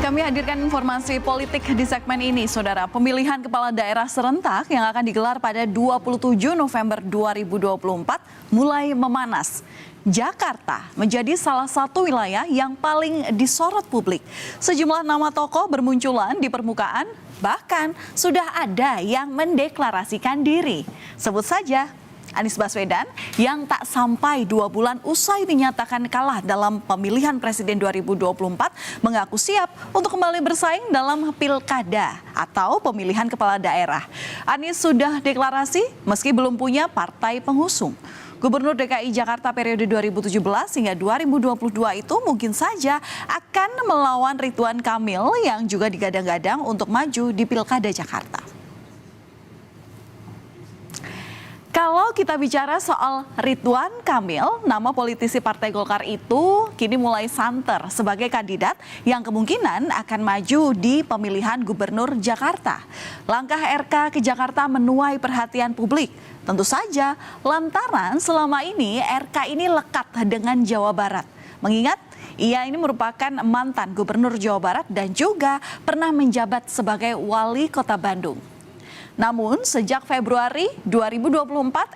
Kami hadirkan informasi politik di segmen ini, Saudara. Pemilihan kepala daerah serentak yang akan digelar pada 27 November 2024 mulai memanas. Jakarta menjadi salah satu wilayah yang paling disorot publik. Sejumlah nama tokoh bermunculan di permukaan, bahkan sudah ada yang mendeklarasikan diri. Sebut saja Anies Baswedan yang tak sampai 2 bulan usai dinyatakan kalah dalam pemilihan presiden 2024 mengaku siap untuk kembali bersaing dalam pilkada atau pemilihan kepala daerah. Anies sudah deklarasi meski belum punya partai pengusung. Gubernur DKI Jakarta periode 2017 hingga 2022 itu mungkin saja akan melawan Ridwan Kamil yang juga digadang-gadang untuk maju di pilkada Jakarta. Kalau kita bicara soal Ridwan Kamil, nama politisi Partai Golkar itu kini mulai santer sebagai kandidat yang kemungkinan akan maju di pemilihan gubernur Jakarta. Langkah RK ke Jakarta menuai perhatian publik. Tentu saja lantaran selama ini RK ini lekat dengan Jawa Barat. Mengingat ia ini merupakan mantan gubernur Jawa Barat dan juga pernah menjabat sebagai wali kota Bandung. Namun sejak Februari 2024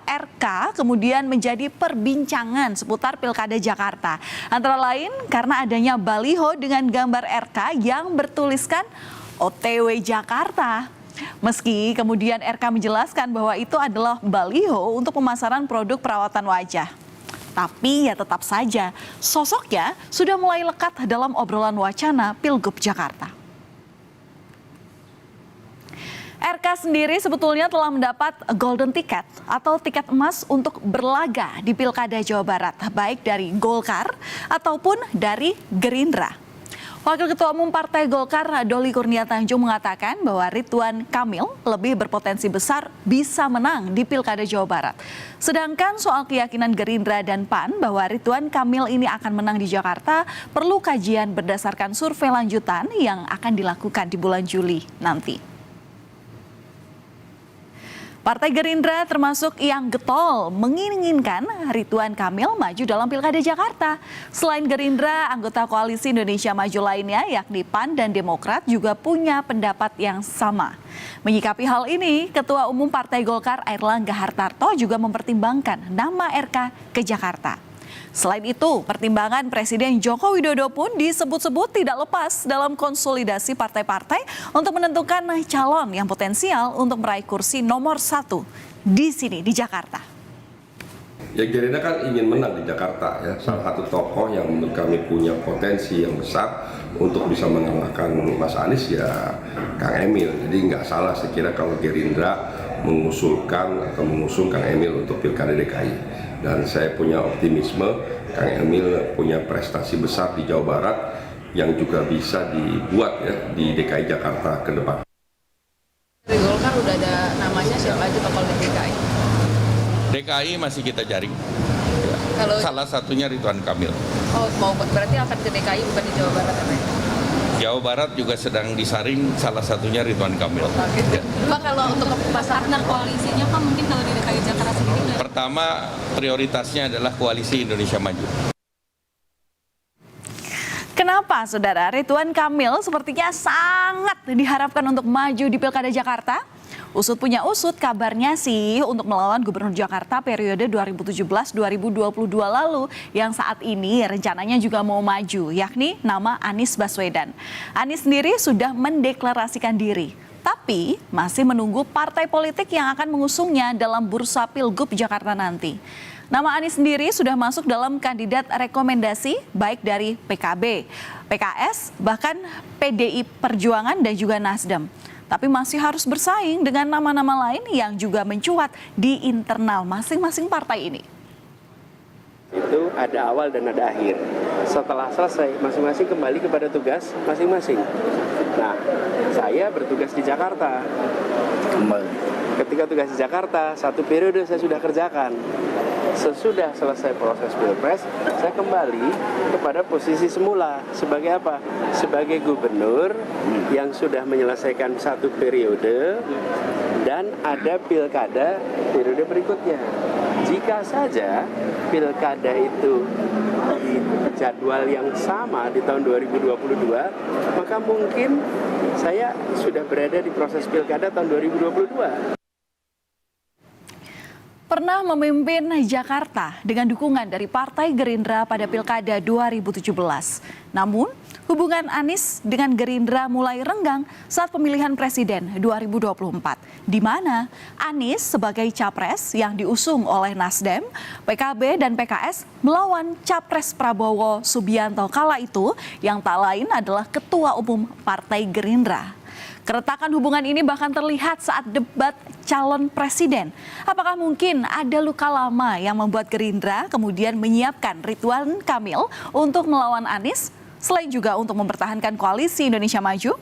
RK kemudian menjadi perbincangan seputar pilkada Jakarta. Antara lain karena adanya baliho dengan gambar RK yang bertuliskan OTW Jakarta. Meski kemudian RK menjelaskan bahwa itu adalah baliho untuk pemasaran produk perawatan wajah. Tapi ya tetap saja sosoknya sudah mulai lekat dalam obrolan wacana Pilgub Jakarta. RK sendiri sebetulnya telah mendapat golden ticket atau tiket emas untuk berlaga di Pilkada Jawa Barat, baik dari Golkar ataupun dari Gerindra. Wakil Ketua Umum Partai Golkar Doli Kurnia Tanjung mengatakan bahwa Ridwan Kamil lebih berpotensi besar bisa menang di Pilkada Jawa Barat. Sedangkan soal keyakinan Gerindra dan PAN bahwa Ridwan Kamil ini akan menang di Jakarta perlu kajian berdasarkan survei lanjutan yang akan dilakukan di bulan Juli nanti. Partai Gerindra termasuk yang getol menginginkan Ridwan Kamil maju dalam Pilkada Jakarta. Selain Gerindra, anggota Koalisi Indonesia Maju lainnya yakni PAN dan Demokrat juga punya pendapat yang sama. Menyikapi hal ini, Ketua Umum Partai Golkar Airlangga Hartarto juga mempertimbangkan nama RK ke Jakarta. Selain itu, pertimbangan Presiden Joko Widodo pun disebut-sebut tidak lepas dalam konsolidasi partai-partai untuk menentukan calon yang potensial untuk meraih kursi nomor 1 di sini di Jakarta. Ya Gerindra kan ingin menang di Jakarta ya, salah satu tokoh yang menurut kami punya potensi yang besar untuk bisa mengalahkan Mas Anies ya Kang Emil. Jadi nggak salah saya kira kalau Gerindra mengusulkan atau mengusung Kang Emil untuk Pilkada DKI. Dan saya punya optimisme Kang Emil punya prestasi besar di Jawa Barat yang juga bisa dibuat ya di DKI Jakarta ke depan. Dari Golkar udah ada namanya siapa aja bakal di DKI? DKI masih kita jaring. Kalau salah satunya Ridwan Kamil. Oh, mau berarti akan ke DKI bukan di Jawa Barat ya? Jawa Barat juga sedang disaring, salah satunya Ridwan Kamil. Ya. Pak, kalau untuk partner koalisinya Pak mungkin kalau di DKI Jakarta sendiri? Pertama prioritasnya adalah Koalisi Indonesia Maju. Kenapa, Saudara? Ridwan Kamil sepertinya sangat diharapkan untuk maju di Pilkada Jakarta. Usut punya usut, kabarnya sih untuk melawan Gubernur Jakarta periode 2017-2022 lalu yang saat ini rencananya juga mau maju, yakni nama Anies Baswedan. Anies sendiri sudah mendeklarasikan diri, tapi masih menunggu partai politik yang akan mengusungnya dalam bursa Pilgub Jakarta nanti. Nama Anies sendiri sudah masuk dalam kandidat rekomendasi baik dari PKB, PKS, bahkan PDI Perjuangan dan juga Nasdem. Tapi masih harus bersaing dengan nama-nama lain yang juga mencuat di internal masing-masing partai ini. Itu ada awal dan ada akhir. Setelah selesai, masing-masing kembali kepada tugas masing-masing. Nah, saya bertugas di Jakarta. Ketika tugas di Jakarta, 1 periode saya sudah kerjakan. Sesudah selesai proses Pilpres, saya kembali kepada posisi semula. Sebagai apa? Sebagai gubernur yang sudah menyelesaikan 1 periode dan ada pilkada periode berikutnya. Jika saja pilkada itu jadwal yang sama di tahun 2022, maka mungkin saya sudah berada di proses pilkada tahun 2022. Pernah memimpin Jakarta dengan dukungan dari Partai Gerindra pada Pilkada 2017. Namun, hubungan Anies dengan Gerindra mulai renggang saat pemilihan Presiden 2024, di mana Anies sebagai capres yang diusung oleh Nasdem, PKB, dan PKS melawan capres Prabowo Subianto kala itu yang tak lain adalah Ketua Umum Partai Gerindra. Keretakan hubungan ini bahkan terlihat saat debat calon presiden. Apakah mungkin ada luka lama yang membuat Gerindra kemudian menyiapkan Ridwan Kamil untuk melawan Anies, selain juga untuk mempertahankan koalisi Indonesia Maju?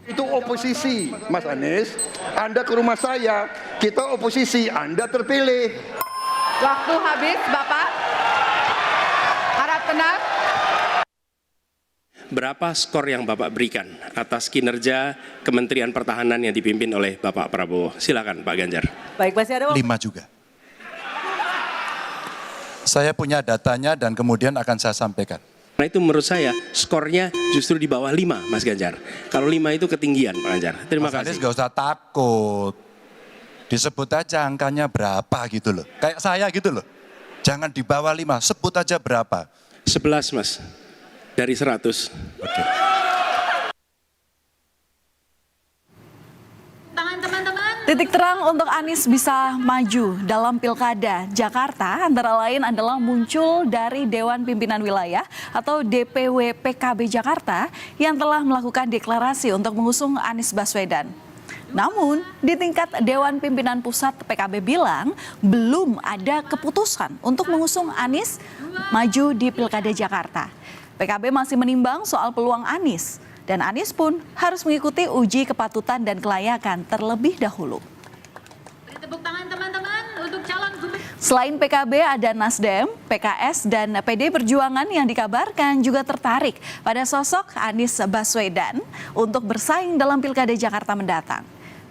Itu oposisi, Mas Anies. Anda ke rumah saya, kita oposisi, Anda terpilih. Waktu habis, Bapak. Harap tenang. Berapa skor yang Bapak berikan atas kinerja Kementerian Pertahanan yang dipimpin oleh Bapak Prabowo? Silakan Pak Ganjar. Baik, masih ada 5 juga. Saya punya datanya dan kemudian akan saya sampaikan. Nah itu menurut saya skornya justru di bawah 5 Mas Ganjar. Kalau 5 itu ketinggian Pak Ganjar. Terima Mas Anies kasih. gak usah takut. Disebut aja angkanya berapa gitu loh. Kayak saya gitu loh. Jangan di bawah 5, sebut aja berapa. 11 Mas. Dari 100. Oke. Titik terang untuk Anies bisa maju dalam Pilkada Jakarta antara lain adalah muncul dari Dewan Pimpinan Wilayah atau DPW PKB Jakarta yang telah melakukan deklarasi untuk mengusung Anies Baswedan. Namun, di tingkat Dewan Pimpinan Pusat PKB bilang belum ada keputusan untuk mengusung Anies maju di Pilkada Jakarta. PKB masih menimbang soal peluang Anies, dan Anies pun harus mengikuti uji kepatutan dan kelayakan terlebih dahulu. Tepuk tangan teman-teman untuk calon gubernur. Selain PKB ada Nasdem, PKS, dan PD Perjuangan yang dikabarkan juga tertarik pada sosok Anies Baswedan untuk bersaing dalam Pilkada Jakarta mendatang.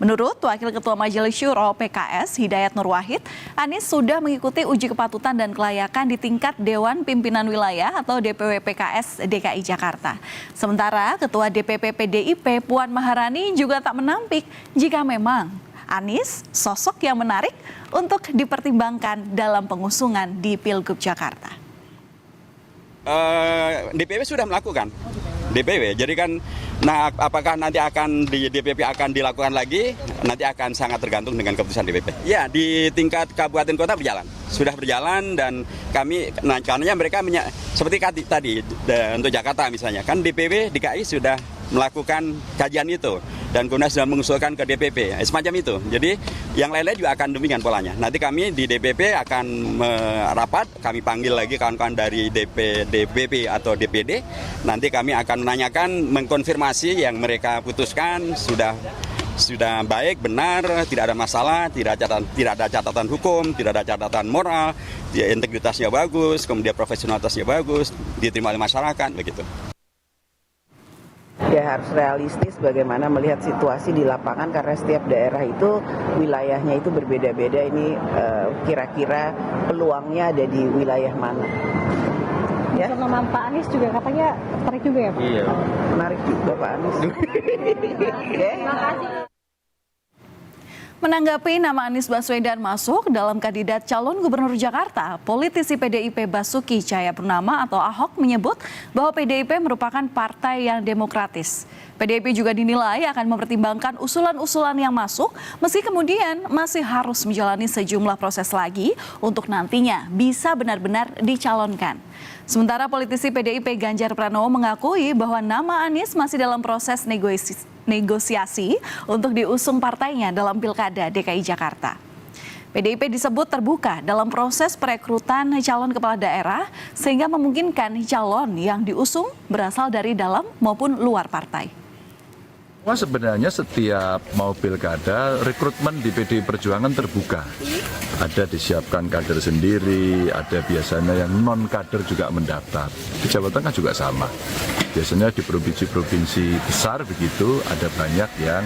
Menurut Wakil Ketua Majelis Syuro PKS Hidayat Nur Wahid, Anies sudah mengikuti uji kepatutan dan kelayakan di tingkat Dewan Pimpinan Wilayah atau DPW PKS DKI Jakarta. Sementara Ketua DPP PDIP Puan Maharani juga tak menampik jika memang Anies sosok yang menarik untuk dipertimbangkan dalam pengusungan di Pilgub Jakarta. DPW sudah melakukan. DPW, jadi kan, nah apakah nanti akan di DPP akan dilakukan lagi, nanti akan sangat tergantung dengan keputusan DPP. Ya, di tingkat kabupaten kota berjalan, sudah berjalan dan kami, nah karena mereka seperti tadi untuk Jakarta misalnya, kan DPW DKI sudah melakukan kajian itu dan kemudian sudah mengusulkan ke DPP, semacam itu. Jadi yang lain-lain juga akan demikian polanya. Nanti kami di DPP akan merapat, kami panggil lagi kawan-kawan dari DPP atau DPD. Nanti kami akan menanyakan, mengkonfirmasi yang mereka putuskan sudah baik, benar, tidak ada masalah, tidak ada catatan hukum, tidak ada catatan moral, integritasnya bagus, kemudian profesionalitasnya bagus, diterima oleh masyarakat, begitu. Ya harus realistis bagaimana melihat situasi di lapangan karena setiap daerah itu wilayahnya itu berbeda-beda. Ini kira-kira peluangnya ada di wilayah mana? Ya. Nama Pak Anies juga katanya tertarik juga ya Pak? Iya. Menarik juga Pak Anies. Terima kasih. Menanggapi nama Anies Baswedan masuk dalam kandidat calon gubernur Jakarta, politisi PDIP Basuki Cahayapurnama atau Ahok menyebut bahwa PDIP merupakan partai yang demokratis. PDIP juga dinilai akan mempertimbangkan usulan-usulan yang masuk, meski kemudian masih harus menjalani sejumlah proses lagi untuk nantinya bisa benar-benar dicalonkan. Sementara politisi PDIP Ganjar Pranowo mengakui bahwa nama Anies masih dalam proses negosiasi untuk diusung partainya dalam Pilkada DKI Jakarta. PDIP disebut terbuka dalam proses perekrutan calon kepala daerah sehingga memungkinkan calon yang diusung berasal dari dalam maupun luar partai. Wah, sebenarnya setiap mau pilkada rekrutmen di PDI Perjuangan terbuka. Ada disiapkan kader sendiri, ada biasanya yang non-kader juga mendaftar. Di Jawa Tengah juga sama. Biasanya di provinsi-provinsi besar begitu ada banyak yang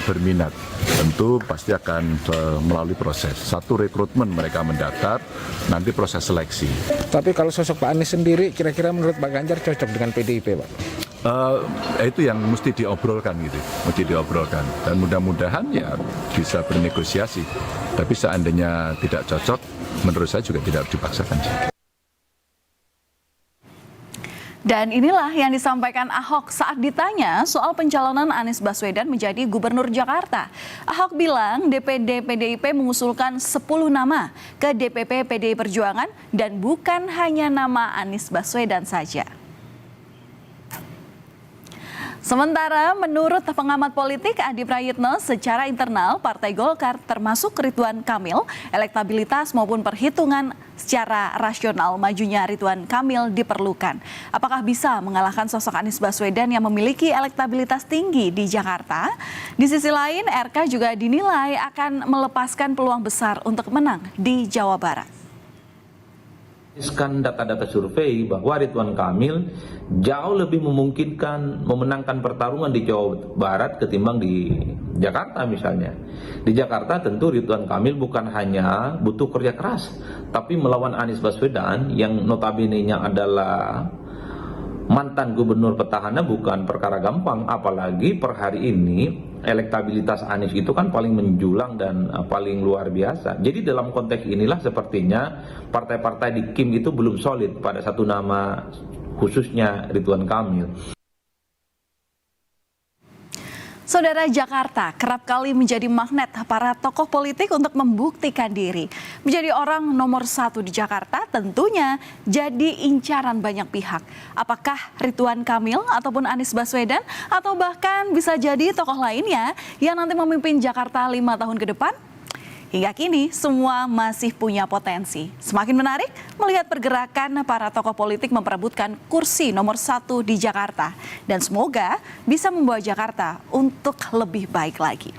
berminat. Tentu pasti akan melalui proses. Satu rekrutmen mereka mendaftar, nanti proses seleksi. Tapi kalau sosok Pak Anies sendiri, kira-kira menurut Pak Ganjar cocok dengan PDIP, Pak? Itu yang mesti diobrolkan gitu, mesti diobrolkan. Dan mudah-mudahan ya bisa bernegosiasi. Tapi seandainya tidak cocok, menurut saya juga tidak harus dipaksakan. Dan inilah yang disampaikan Ahok saat ditanya soal pencalonan Anies Baswedan menjadi Gubernur Jakarta. Ahok bilang DPD PDIP mengusulkan 10 nama ke DPP PDI Perjuangan dan bukan hanya nama Anies Baswedan saja. Sementara menurut pengamat politik Adi Prayitno, secara internal Partai Golkar termasuk Ridwan Kamil, elektabilitas maupun perhitungan secara rasional majunya Ridwan Kamil diperlukan. Apakah bisa mengalahkan sosok Anies Baswedan yang memiliki elektabilitas tinggi di Jakarta? Di sisi lain, RK juga dinilai akan melepaskan peluang besar untuk menang di Jawa Barat. Data-data survei bahwa Ridwan Kamil jauh lebih memungkinkan memenangkan pertarungan di Jawa Barat ketimbang di Jakarta misalnya. Di Jakarta tentu Ridwan Kamil bukan hanya butuh kerja keras, tapi melawan Anies Baswedan yang notabene-nya adalah mantan gubernur petahana bukan perkara gampang, apalagi per hari ini elektabilitas Anies itu kan paling menjulang dan paling luar biasa. Jadi dalam konteks inilah sepertinya partai-partai di KIM itu belum solid pada satu nama khususnya Ridwan Kamil. Saudara, Jakarta kerap kali menjadi magnet para tokoh politik untuk membuktikan diri. Menjadi orang nomor 1 di Jakarta tentunya jadi incaran banyak pihak. Apakah Ridwan Kamil ataupun Anies Baswedan atau bahkan bisa jadi tokoh lainnya yang nanti memimpin Jakarta 5 tahun ke depan? Hingga kini semua masih punya potensi. Semakin menarik melihat pergerakan para tokoh politik memperebutkan kursi nomor 1 di Jakarta. Dan semoga bisa membawa Jakarta untuk lebih baik lagi.